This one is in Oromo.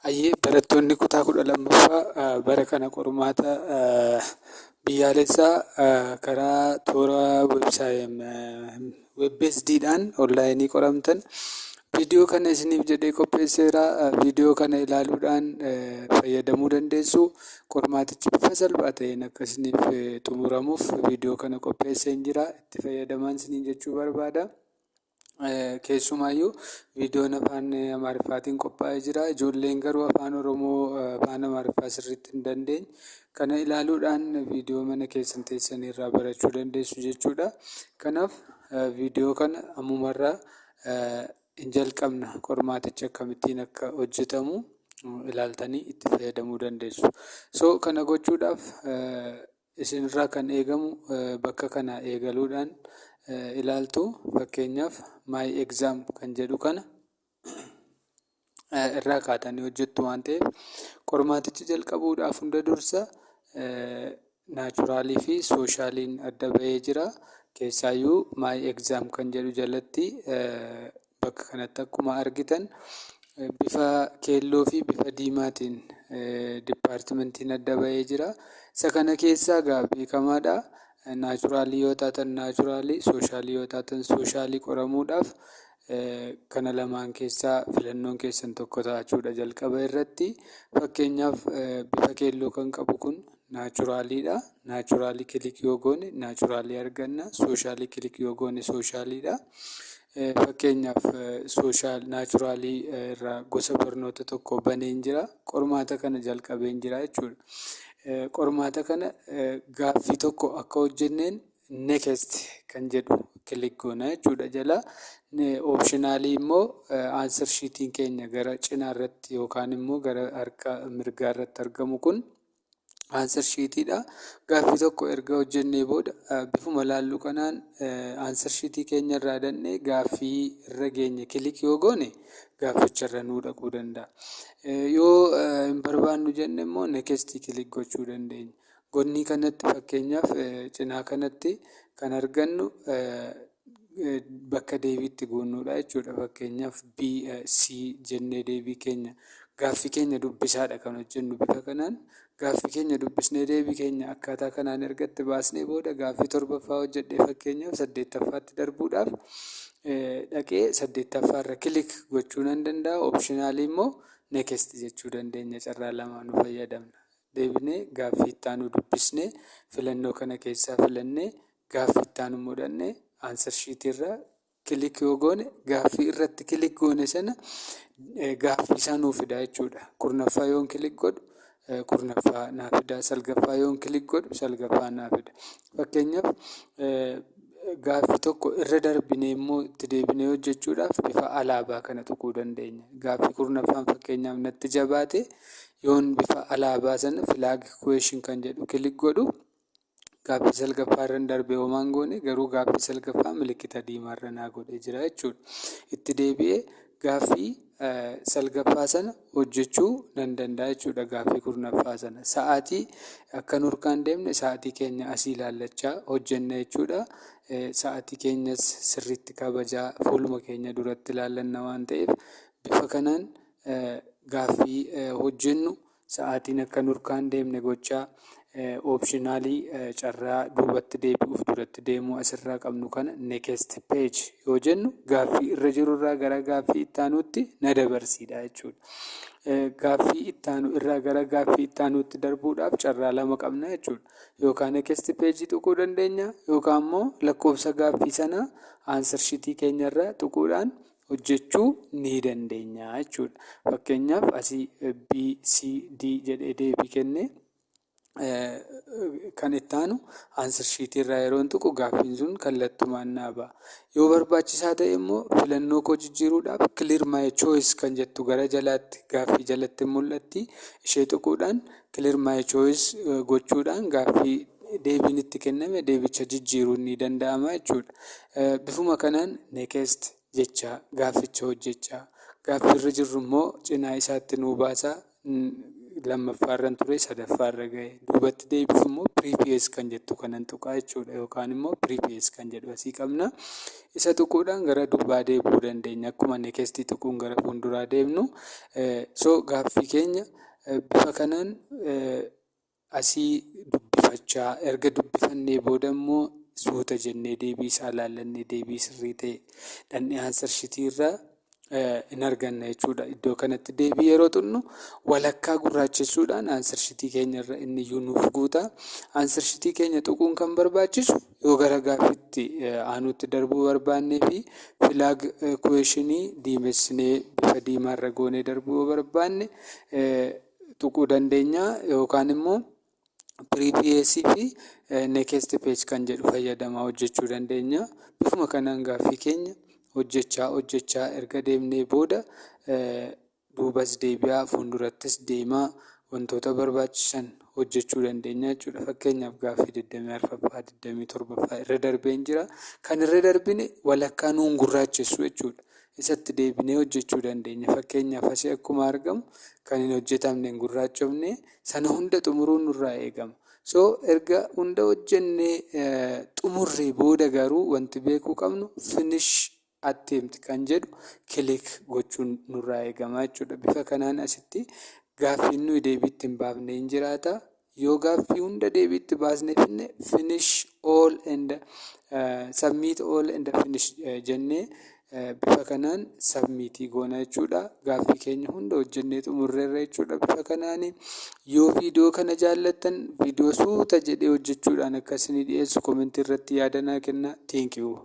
Ayyee barattoonni kutaa 12ffaa bara kana qormaata biyyaalessaa karaa toora web-beesdiidhaan onlaayinii qoramtan viidiyoo kana isiniif jedhee qopheesseera. Viidiyoo kana ilaaluudhaan fayyadamuu dandeessu. Qormaatichi bifa salphaa ta'een akka isiniif xumuramuuf viidiyoo kana qopheesseen jira. Itti fayyadamaa isiniin jechuu barbaada. Keessumaayyuu viidiyoon afaan Amaariffaatiin qophaa'ee jira. Ijoolleen garuu afaan Oromoo afaan Amaariffaa sirriitti hin dandeenye. Kana ilaaluudhaan viidiyoo mana keessan teessanii irraa barachuu dandeessu jechuudha. Kanaaf viidiyoo kana ammumarraa hin jalqabna. Qormaatichi akkamittiin akka hojjetamu ilaaltanii itti fayyadamuu dandeessu. Kana gochuudhaaf isinirraa kan eegamu bakka kana eegaluudhaan ilaaltu. Fakkeenyaaf my exam kan jedhu kana irraa kaatanii hojjettu waan ta'eef qormaatichi jalqabuudhaaf hunda dursa naachuraalii fi sooshaaliin adda bahee jira. Keessaayyuu my exam kan jedhu jalatti bakka kanatti akkuma argitan bifa keelloo fi bifa diimaatiin dipaartimentiin adda bahee jira. Isa kana keessaa beekamaadha. Naachuraalii yoo taatan naachuraalii, sooshalii yoo taatan sooshalii qoramuudhaaf kana lamaan keessaa filannoon keessan tokko ta'achuudha jalqaba irratti. Fakkeenyaaf bifa keelloo kan qabu kun naachuraaliidha. Naachuraalii kilik yoo goone naachuraalii arganna. Sooshalii kilik yoo goone sooshaaliidha. Fakkeenyaaf naachuraalii irraa gosa barnoota tokko baneen jira. Qormaata kana jalqabeen jira jechuudha. Qormaata kana gaaffii tokko akka hojjenneen next kan jedhu kilik goona jechuudha jala. Oopshinaalii immoo aansar shiitiin keenya gara cinaa irratti yookaan immoo gara harka mirgaa irratti argamu kun aansar shiitiidha. Gaaffii tokko erga hojjennee booda bifuma laalluu kanaan aansar shiitii keenya irraa dhannee gaaffii irra geenye kilik yoo goone gaafficharra nuu dhaquu danda'a. Yoo hin barbaannu jenne immoo next kilik gochuu dandeenya. Gonnii kanatti fakkeenyaaf cinaa kanatti kan argannu bakka deebiitti goonudha jechuudha. Fakkeenyaaf BC jennee deebii keenya gaaffii keenya dubbisaadha kan hojjennu bifa kanaan. Gaaffii keenya dubbisnee deebii keenya akkaataa kanaan ergatti baasnee booda gaaffii 7ffaa hojjedhee fakkeenyaaf 8ffaatti darbuudhaaf dhaqee 8ffaarra kilik gochuu nan danda'a. Oopshinaalii immoo next jechuu dandeenya. Carraa lamaanuu fayyadamna. Deebinee gaaffii itti aanu dubbisnee filannoo kana keessaa filannee gaaffii itti aanu mudhannee aansar shiitiirra kilik yoo goone gaaffii irratti kilik goone sana gaaffii isaa nuu fida jechuudha. Kurnaffaa yoon kilik godhu kurnaffaa naa fida. Salgaffaa yoon kilik godhu salgaffaa naa fida. Fakkeenyaaf gaaffii tokko irra darbinee immoo itti deebinee hojjechuudhaaf bifa alaabaa kana tuquu dandeenya. Gaaffii kurnaffaan fakkeenyaaf natti jabaate yoon bifa alaabaa sana filaag kuweeshin kan jedhu kilik godhu gaaffii salgaffaarra hin darbee homaan goone garuu gaaffii salgaffaa milikkita diimaarra naa godhee jira jechuudha. Itti deebi'ee gaaffii salgaffaa sana hojjechuu nan danda'a jechuudha. Gaaffii kurnaffaa sana sa'aatii akka nurkaan deemne sa'aatii keenya asii ilaallachaa hojjenna jechuudha. Sa'aatii keenyas sirriitti kabajaa fuuluma keenya duratti ilaallanna waan ta'eef bifa kanaan gaaffii hojjennu sa'aatiin akka nurkaan deemne gochaa. Oopshinaalii carraa duubatti deebi'uuf duratti deemuu asirraa qabnu kana next page yoo jennu gaaffii irra jirurraa gara gaaffii itti aanuutti na dabarsiidha jechuudha. Gaaffii itti aanu irraa gara gaaffii itti aanuutti darbuudhaaf carraa lama qabna jechuudha. Yookaan next page tuquu dandeenya yookaan immoo lakkoofsa gaaffii sanaa aansar shiitii keenyarra tuquudhaan hojjechuu ni dandeenya jechuudha. Fakkeenyaaf asii BCD jedhee deebii kennee kan itti aanu aansar shiitiirraa yeroon tuqu gaaffiin sun kallattumaan naa ba'a. Yoo barbaachisaa ta'e immoo filannoo koo jijjiiruudhaaf clear my choice kan jettu gara jalaatti gaaffii jalatti mul'atti ishee tuquudhaan clear my choice gochuudhaan gaaffii deebiin itti kenname deebicha jijjiiruun ni danda'ama jechuudha. Bifuma kanaan next jechaa gaafficha hojjechaa gaaffii irra jirru immoo cinaa isaatti nuu baasaa lammaffaarran ture sadaffaarra gahe. Duubatti deebi'uuf immoo previous kan jettu kanan tuqaa jechuudha. Yookaan immoo previous kan jedhu asii qabna. Isa tuquudhaan gara duubaa deebi'uu dandeenya. Akkuma next tuquun gara fuulduraa deemnu. So gaaffii keenya bifa kanaan asii dubbifachaa erga dubbifannee booda immoo suuta jennee deebii isaa laallannee deebii sirrii ta'e dhandhee answer sheetii irraa in arganna jechuudha. Iddoo kanatti deebii yeroo xunnu walakkaa gurraachessuudhaan answer sheetii keenya irra inni iyyuu nuuf guuta. Answer sheetii keenya tuquun kan barbaachisu yoo gara gaaffiitti aanutti darbuu barbaannee fi filaag kuweeshinii diimessinee bifa diimaarra goonee darbuu yoo barbaanne tuquu dandeenya. Yookaan immoo previous fi next page kan jedhu fayyadamaa hojjechuu dandeenya. Bifuma kanaan gaaffii keenya hojjechaa erga deemnee booda duubas deebi'aa fuuldurattis deemaa wantoota barbaachisan hojjechuu dandeenya jechuudha. Fakkeenyaaf gaaffii 24ffaa 27ffaa irra darbeen jira. Kan irra darbine walakkaa nuun gurraachessu jechuudha. Isatti deebinee hojjechuu dandeenya. Fakkeenyaaf asii akkuma argamu kan hin hojjetamne hin gurraachofne sana hunda xumuruun nurraa eegama. So erga hunda hojjennee xumurree booda garuu wanti beekuu qabnu finish attempt kan jedhu kilik gochuun nurraa eegama jechuudha. Bifa kanaan asitti gaaffiin nuyi deebiitti hin baafne hin jiraata. Yoo gaaffii hunda deebiitti baasnee finne finish all and submit all and finish jennee bifa kanaan submitii goona jechuudha. Gaaffii keenya hunda hojjennee xumurreerra jechuudha. Bifa kanaan yoo viidiyoo kana jaallattan viidiyoo suuta jedhee hojjechuudhaan akka isinii dhiyeessu komentii irratti yaada naa kennaa. Thank you.